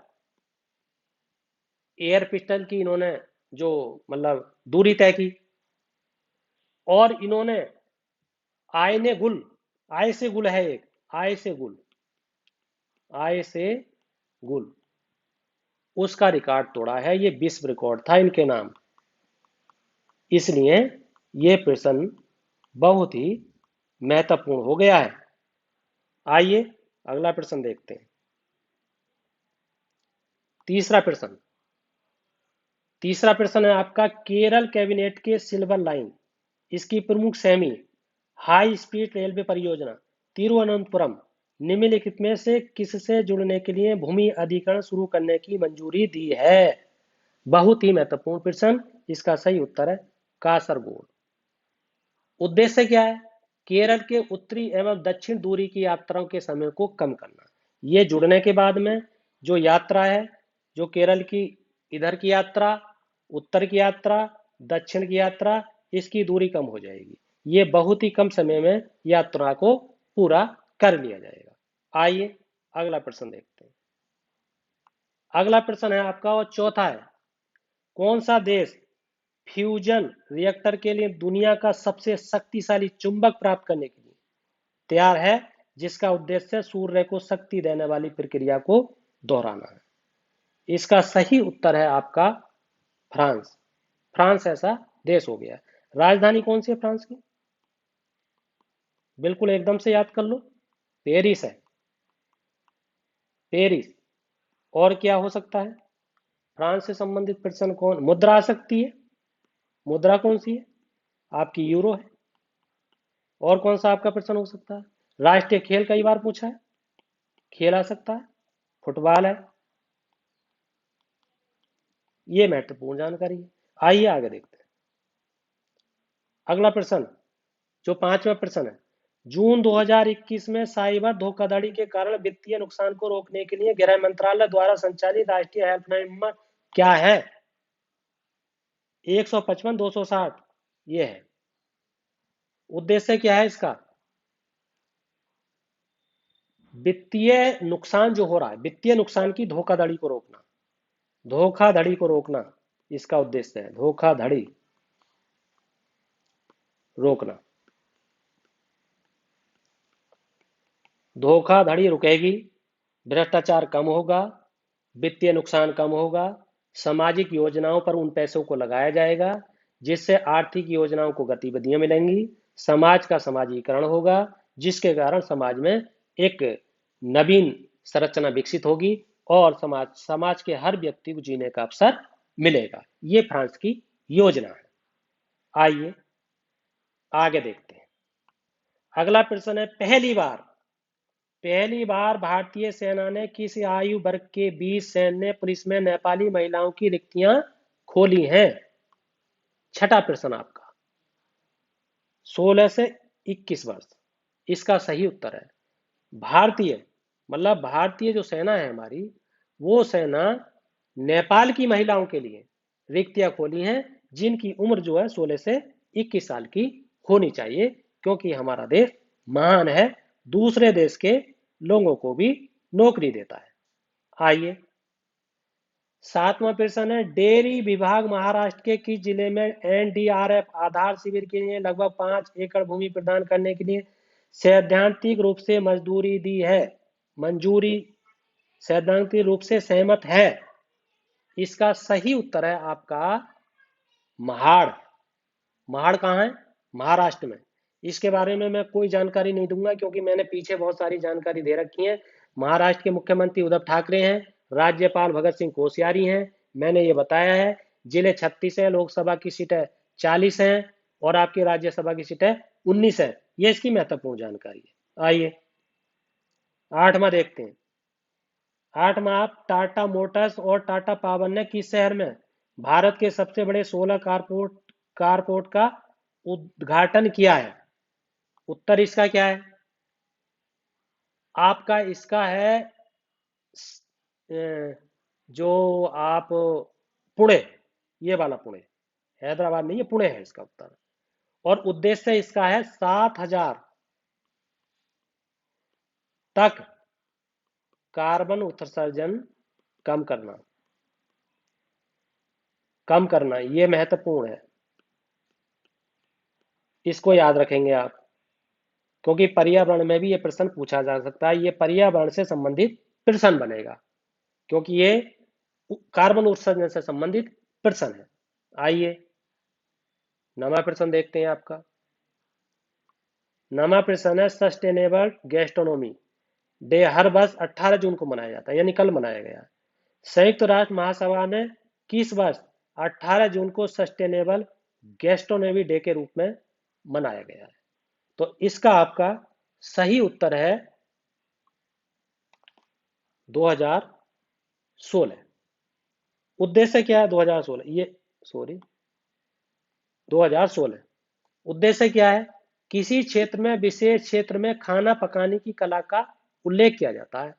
[SPEAKER 1] एयर पिस्टल की इन्होंने जो मतलब दूरी तय की। और इन्होंने आय गुल, आय से गुल है एक, आय से गुल, आय से गुल, उसका रिकॉर्ड तोड़ा है। ये विश्व रिकॉर्ड था इनके नाम। इसलिए ये प्रश्न बहुत ही महत्वपूर्ण हो गया है। आइए अगला प्रश्न देखते हैं। तीसरा प्रश्न तीसरा प्रश्न है आपका, केरल कैबिनेट के सिल्वर लाइन, इसकी प्रमुख सेमी हाई स्पीड रेलवे परियोजना तिरुवनंतपुरम निम्नलिखित में से किससे जुड़ने के लिए भूमि अधिग्रहण शुरू करने की मंजूरी दी है? बहुत ही महत्वपूर्ण प्रश्न। इसका सही उत्तर है कासरगोड। उद्देश्य क्या है? केरल के उत्तरी एवं दक्षिण दूरी की यात्राओं के समय को कम करना। ये जुड़ने के बाद में जो यात्रा है, जो केरल की इधर की यात्रा, उत्तर की यात्रा, दक्षिण की यात्रा, इसकी दूरी कम हो जाएगी। ये बहुत ही कम समय में यात्रा को पूरा कर लिया जाएगा। आइए अगला प्रश्न देखते हैं। अगला प्रश्न है आपका और चौथा है, कौन सा देश फ्यूजन रिएक्टर के लिए दुनिया का सबसे शक्तिशाली चुंबक प्राप्त करने के लिए तैयार है, जिसका उद्देश्य सूर्य को शक्ति देने वाली प्रक्रिया को दोहराना है? इसका सही उत्तर है आपका फ्रांस। फ्रांस ऐसा देश हो गया। राजधानी कौन सी है फ्रांस की? बिल्कुल एकदम से याद कर लो, पेरिस है। पेरिस। और क्या हो सकता है? फ्रांस से संबंधित प्रश्न कौन, मुद्रा आ सकती है। मुद्रा कौन सी है? आपकी यूरो है। और कौन सा आपका प्रश्न हो सकता है? राष्ट्रीय खेल कई बार पूछा है, खेल आ सकता है, फुटबॉल है। ये महत्वपूर्ण जानकारी है। आइए आगे देखते हैं। अगला प्रश्न जो पांचवा प्रश्न है, जून 2021 में साइबर धोखाधड़ी के कारण वित्तीय नुकसान को रोकने के लिए गृह मंत्रालय द्वारा संचालित राष्ट्रीय हेल्पलाइन नंबर क्या है? 155 260 ये है। उद्देश्य क्या है इसका? वित्तीय नुकसान जो हो रहा है, वित्तीय नुकसान की धोखाधड़ी को रोकना, धोखाधड़ी को रोकना इसका उद्देश्य है, धोखाधड़ी रोकना। धोखाधड़ी रुकेगी, भ्रष्टाचार कम होगा, वित्तीय नुकसान कम होगा, सामाजिक योजनाओं पर उन पैसों को लगाया जाएगा जिससे आर्थिक योजनाओं को गतिविधियां मिलेंगी, समाज का समाजीकरण होगा, जिसके कारण समाज में एक नवीन संरचना विकसित होगी और समाज समाज के हर व्यक्ति को जीने का अवसर मिलेगा। ये फ्रांस की योजना है। आइए आगे देखते हैं। अगला प्रश्न है, पहली बार भारतीय सेना ने किस आयु वर्ग के बीच सैन्य पुलिस में नेपाली महिलाओं की रिक्तियां खोली हैं? छठा प्रश्न आपका, 16 से 21 वर्ष। इसका सही उत्तर है भारतीय, मतलब भारतीय जो सेना है हमारी, वो सेना नेपाल की महिलाओं के लिए रिक्तियां खोली हैं जिनकी उम्र जो है 16 से 21 साल की होनी चाहिए, क्योंकि हमारा देश महान है, दूसरे देश के लोगों को भी नौकरी देता है। आइए सातवां प्रश्न है, डेयरी विभाग महाराष्ट्र के किस जिले में एनडीआरएफ आधार शिविर के लिए लगभग 5 एकड़ भूमि प्रदान करने के लिए सैद्धांतिक रूप से मंजूरी सैद्धांतिक रूप से सहमत है? इसका सही उत्तर है आपका महाड़। महाड़ कहाँ है? महाराष्ट्र में। इसके बारे में मैं कोई जानकारी नहीं दूंगा क्योंकि मैंने पीछे बहुत सारी जानकारी दे रखी है। महाराष्ट्र के मुख्यमंत्री उद्धव ठाकरे हैं, राज्यपाल भगत सिंह कोश्यारी हैं, मैंने ये बताया है। जिले 36 है, लोकसभा की सीटें 40 हैं और आपकी राज्यसभा की सीटें 19 है। ये इसकी महत्वपूर्ण जानकारी है। आइए आठवां देखते हैं। आठवां, आप टाटा मोटर्स और टाटा पावर ने किस शहर में भारत के सबसे बड़े सोलर कारपोर्ट का उद्घाटन किया है? उत्तर इसका क्या है आपका? इसका है जो आप पुणे, ये वाला पुणे, हैदराबाद नहीं, ये पुणे है इसका उत्तर। और उद्देश्य इसका है 7,000 तक कार्बन उत्सर्जन कम करना, ये महत्वपूर्ण है। इसको याद रखेंगे आप, क्योंकि पर्यावरण में भी ये प्रश्न पूछा जा सकता है। ये पर्यावरण से संबंधित प्रश्न बनेगा क्योंकि ये कार्बन उत्सर्जन से संबंधित प्रश्न है। आइए नवा प्रश्न देखते हैं आपका। नामा प्रसन्न है सस्टेनेबल गैस्ट्रोनोमी डे हर वर्ष 18 जून को मनाया जाता है, यानी कल मनाया गया। संयुक्त राष्ट्र महासभा ने किस वर्ष 18 जून को सस्टेनेबल गैस्ट्रोनोमी डे के रूप में मनाया गया है? तो इसका आपका सही उत्तर है 2016। उद्देश्य क्या है 2016? ये सॉरी 2016 उद्देश्य क्या है? किसी क्षेत्र में, विशेष क्षेत्र में खाना पकाने की कला का उल्लेख किया जाता है।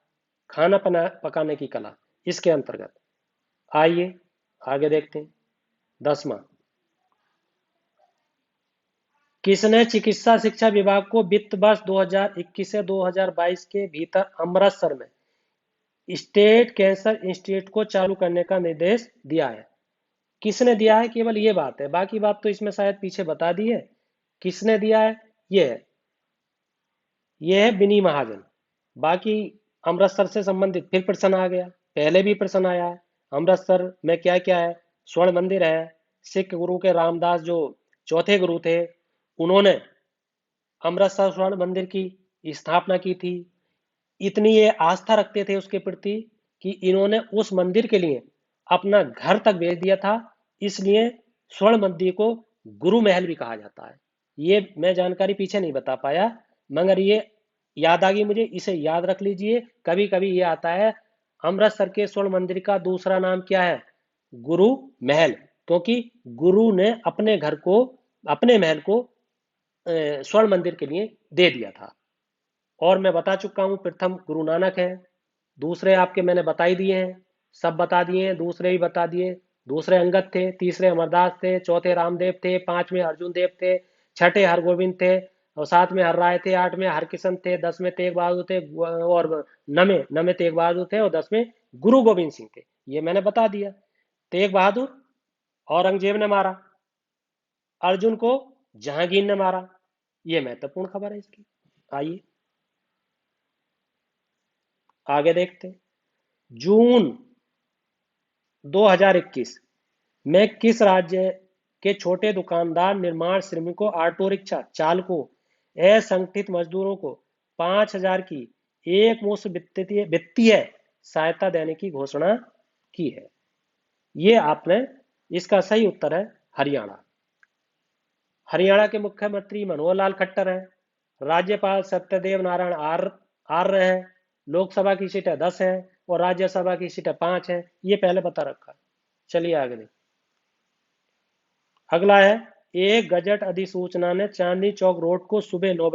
[SPEAKER 1] खाना पकाने की कला इसके अंतर्गत। आइए आगे देखते हैं। 10वां, किसने चिकित्सा शिक्षा विभाग को वित्त वर्ष 2021 से 2022 के भीतर अमृतसर में स्टेट कैंसर इंस्टीट्यूट को चालू करने का निर्देश दिया है? किसने दिया है, केवल ये बात है, बाकी बात तो इसमें शायद पीछे बता दी है। किसने दिया है? ये है बिनी महाजन। बाकी अमृतसर से संबंधित फिर प्रश्न आ गया, पहले भी प्रश्न आया है। अमृतसर में क्या क्या है? स्वर्ण मंदिर है। सिख गुरु के रामदास जो चौथे गुरु थे, उन्होंने अमृतसर स्वर्ण मंदिर की स्थापना की थी। इतनी ये आस्था रखते थे उसके प्रति कि इन्होंने उस मंदिर के लिए अपना घर तक बेच दिया था। इसलिए स्वर्ण मंदिर को गुरु महल भी कहा जाता है। ये मैं जानकारी पीछे नहीं बता पाया, मगर ये याद आ गई मुझे, इसे याद रख लीजिए। कभी कभी ये आता है अमृतसर के स्वर्ण मंदिर का दूसरा नाम क्या है? गुरु महल, क्योंकि गुरु ने अपने घर को, अपने महल को स्वर्ण मंदिर के लिए दे दिया था। और मैं बता चुका हूं, प्रथम गुरु नानक है। दूसरे आपके मैंने बता ही दिए हैं, सब बता दिए हैं, दूसरे भी बता दिए। दूसरे अंगद थे, तीसरे अमरदास थे, चौथे रामदेव थे, पांचवें अर्जुन देव थे, छठे हरगोविंद थे, और सातवें हरराय थे, आठवें हरकिशन थे, 10वें तेग बहादुर थे, और नवे तेग बहादुर थे, और 10वें गुरु गोविंद सिंह थे। ये मैंने बता दिया। तेग बहादुर औरंगजेब ने मारा, अर्जुन को जहांगीर ने मारा। ये महत्वपूर्ण खबर है इसकी। आइए आगे देखते हैं। जून 2021 में किस राज्य के छोटे दुकानदार, निर्माण श्रमिकों, ऑटो रिक्शा चालकों, असंगठित मजदूरों को 5,000 की एक मुश्त वित्तीय सहायता देने की घोषणा की है? ये आपने, इसका सही उत्तर है हरियाणा। हरियाणा के मुख्यमंत्री मनोहर लाल खट्टर हैं। राज्यपाल सत्यदेव नारायण आर्य हैं। लोकसभा की सीटें 10 हैं और राज्यसभा की सीटें 5 हैं। ये पहले बता रखा है। चलिए आगे देखिए। अगला है, एक गजट अधिसूचना ने चांदनी चौक रोड को सुबह 9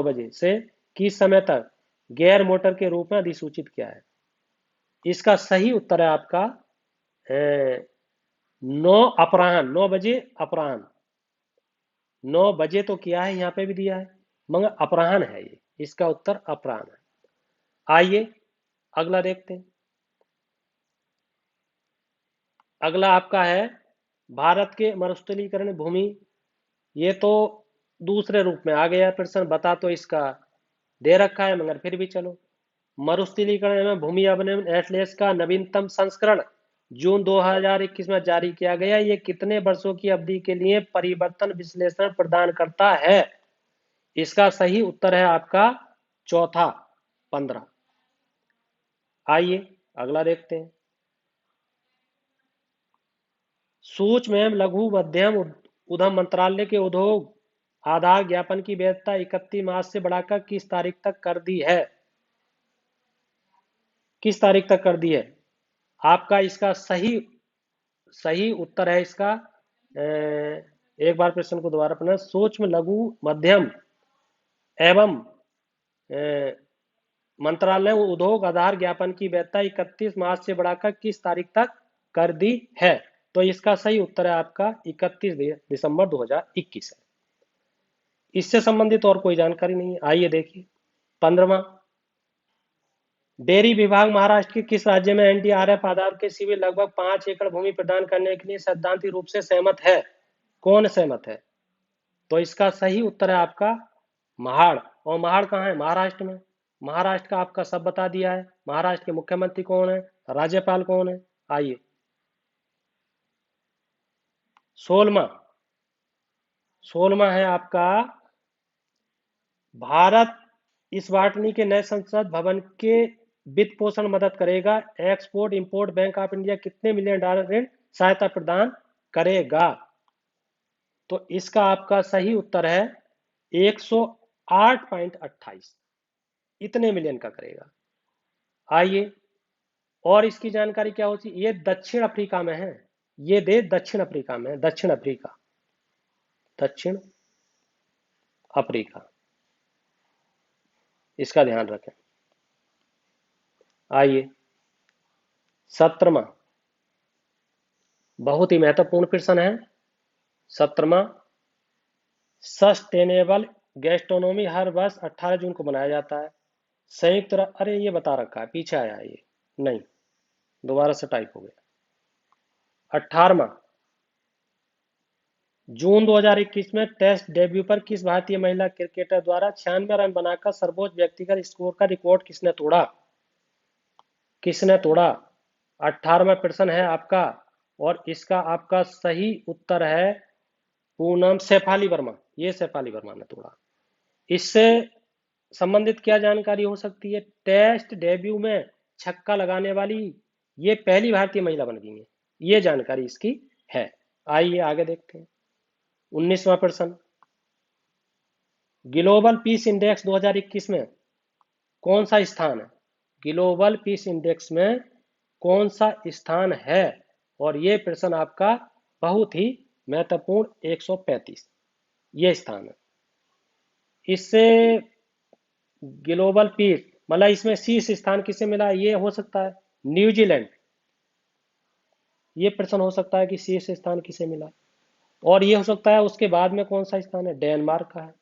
[SPEAKER 1] बजे से किस समय तक गैर मोटर के रूप में अधिसूचित किया है? इसका सही उत्तर है आपका 9 बजे अपराह्न। 9 बजे तो किया है, यहाँ पे भी दिया है, मगर अपराह्न है ये, इसका उत्तर अपराह्न है। आइए अगला देखते हैं। अगला आपका है, भारत के मरुस्थलीकरण भूमि। ये तो दूसरे रूप में आ गया प्रश्न, बता तो इसका दे रखा है, मगर फिर भी चलो। मरुस्थलीकरण एवं भूमि अवनयन एटलस का नवीनतम संस्करण जून 2021 में जारी किया गया। ये कितने वर्षों की अवधि के लिए परिवर्तन विश्लेषण प्रदान करता है? इसका सही उत्तर है आपका चौथा, 15। आइए अगला देखते हैं। सूक्ष्म एवं लघु मध्यम उद्यम मंत्रालय के उद्योग आधार ज्ञापन की वैधता 31 मार्च से बढ़ाकर किस तारीख तक कर दी है? किस तारीख तक कर दी है? आपका इसका सही सही उत्तर है इसका एक बार प्रश्न को दोबारा पढ़ना। सूक्ष्म लघु मध्यम एवं मंत्रालय उद्योग आधार ज्ञापन की वैधता 31 मार्च से बढ़ाकर किस तारीख तक कर दी है? तो इसका सही उत्तर है आपका 31 दिसंबर 2021 है। इससे संबंधित और कोई जानकारी नहीं है। आइए देखिए 15वां, डेयरी विभाग महाराष्ट्र के किस राज्य में एनडीआरएफ आधार के शिविर लगभग 5 एकड़ भूमि प्रदान करने के लिए सैद्धांतिक रूप से सहमत है? कौन सहमत है? तो इसका सही उत्तर है आपका महाड़। और महाड़ कहाँ है? महाराष्ट्र में। महाराष्ट्र का आपका सब बता दिया है। महाराष्ट्र के मुख्यमंत्री कौन है, राज्यपाल कौन है? आइए 16वां है आपका भारत इस वाटनी के नए संसद भवन के वित्त पोषण मदद करेगा। Export import bank of India कितने मिलियन डॉलर ऋण सहायता प्रदान करेगा? तो इसका आपका सही उत्तर है 108.28, इतने मिलियन का करेगा। आइए, और इसकी जानकारी क्या होती है? ये दक्षिण अफ्रीका में है। ये देश दक्षिण अफ्रीका में है, दक्षिण अफ्रीका, दक्षिण अफ्रीका, इसका ध्यान रखें। आइए, 17वां बहुत ही महत्वपूर्ण प्रश्न है। 17वां, सस्टेनेबल गैस्ट्रोनोमी हर वर्ष 18 जून को मनाया जाता है। अरे ये बता रखा है, पीछे आया ये, नहीं, दोबारा से टाइप हो गया। 18वां, जून 2021 में टेस्ट डेब्यू पर किस भारतीय महिला क्रिकेटर द्वारा 96 रन बनाकर सर्वोच्च व्यक्तिगत स्कोर का रिकॉर्ड किसने तोड़ा? किसने तोड़ा? 18वां प्रश्न है आपका, और इसका आपका सही उत्तर है पूनम शेफाली वर्मा। ये शेफाली वर्मा ने तोड़ा। इससे संबंधित क्या जानकारी हो सकती है? टेस्ट डेब्यू में छक्का लगाने वाली ये पहली भारतीय महिला बन गई है, ये जानकारी इसकी है। आइए आगे देखते हैं। 19वां प्रश्न, ग्लोबल पीस इंडेक्स 2021 में कौन सा स्थान है? ग्लोबल पीस इंडेक्स में कौन सा स्थान है? और ये प्रश्न आपका बहुत ही महत्वपूर्ण, 135 ये स्थान है। इससे ग्लोबल पीस मतलब इसमें शीर्ष स्थान किसे मिला? ये हो सकता है न्यूजीलैंड, ये प्रश्न हो सकता है कि शीर्ष स्थान किसे मिला। और ये हो सकता है उसके बाद में कौन सा स्थान है? डेनमार्क का है।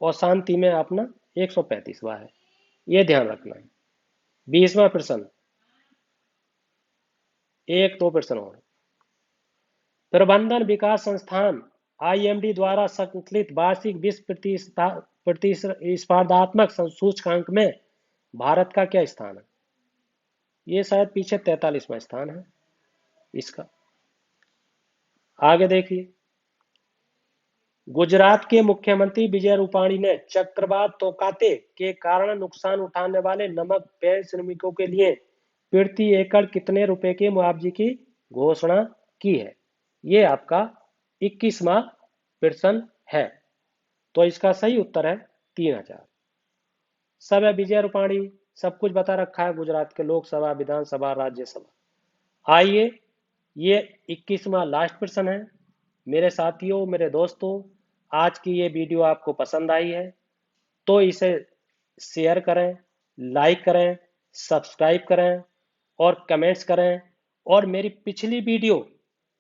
[SPEAKER 1] और शांति में अपना 135वां है, ये ध्यान रखना है। 20वां प्रश्न, एक दो प्रश्न और। प्रबंधन विकास संस्थान आईएमडी द्वारा संकलित वार्षिक विश्व प्रतिस्पर्धात्मक सूचकांक में भारत का क्या स्थान है? ये शायद पीछे 43वां स्थान है इसका। आगे देखिए, गुजरात के मुख्यमंत्री विजय रूपाणी ने चक्रवात तोकाते के कारण नुकसान उठाने वाले नमक पेड़ श्रमिकों के लिए प्रति एकड़ कितने रुपए के मुआवजे की घोषणा की है? ये आपका 21वां प्रश्न है। तो इसका सही उत्तर है 3000। सब है विजय रूपाणी, सब कुछ बता रखा है, गुजरात के लोकसभा, विधानसभा, राज्यसभा। आइए, ये 21वां लास्ट प्रश्न है। मेरे साथियों, मेरे दोस्तों, आज की ये वीडियो आपको पसंद आई है तो इसे शेयर करें, लाइक करें, सब्सक्राइब करें और कमेंट्स करें। और मेरी पिछली वीडियो,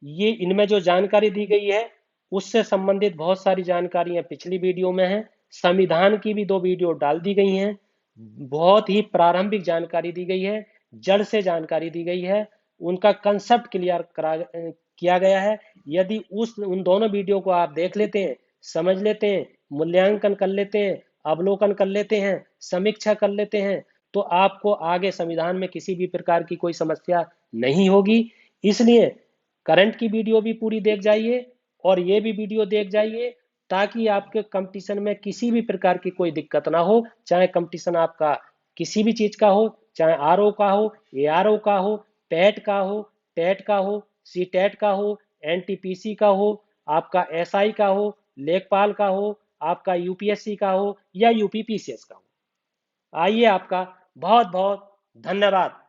[SPEAKER 1] ये इनमें जो जानकारी दी गई है उससे संबंधित बहुत सारी जानकारियां पिछली वीडियो में है। संविधान की भी 2 वीडियो डाल दी गई हैं। बहुत ही प्रारंभिक जानकारी दी गई है, जड़ से जानकारी दी गई है, उनका कंसेप्ट क्लियर किया गया है। यदि उन दोनों वीडियो को आप देख लेते हैं, समझ लेते हैं, मूल्यांकन कर लेते हैं, अवलोकन कर लेते हैं, समीक्षा कर लेते हैं, तो आपको आगे संविधान में किसी भी प्रकार की कोई समस्या नहीं होगी। इसलिए करंट की वीडियो भी पूरी देख जाइए और ये भी वीडियो देख जाइए, ताकि आपके कंपटीशन में किसी भी प्रकार की कोई दिक्कत ना हो। चाहे कंपटीशन आपका किसी भी चीज का हो, चाहे आरओ का हो, एआरओ का हो, पैट का हो, टेट का हो, सी टेट का हो, एनटीपीसी का हो, आपका एसआई का हो, लेखपाल का हो, आपका यूपीएससी का हो या यूपीपीसीएस का हो। आइए, आपका बहुत बहुत धन्यवाद।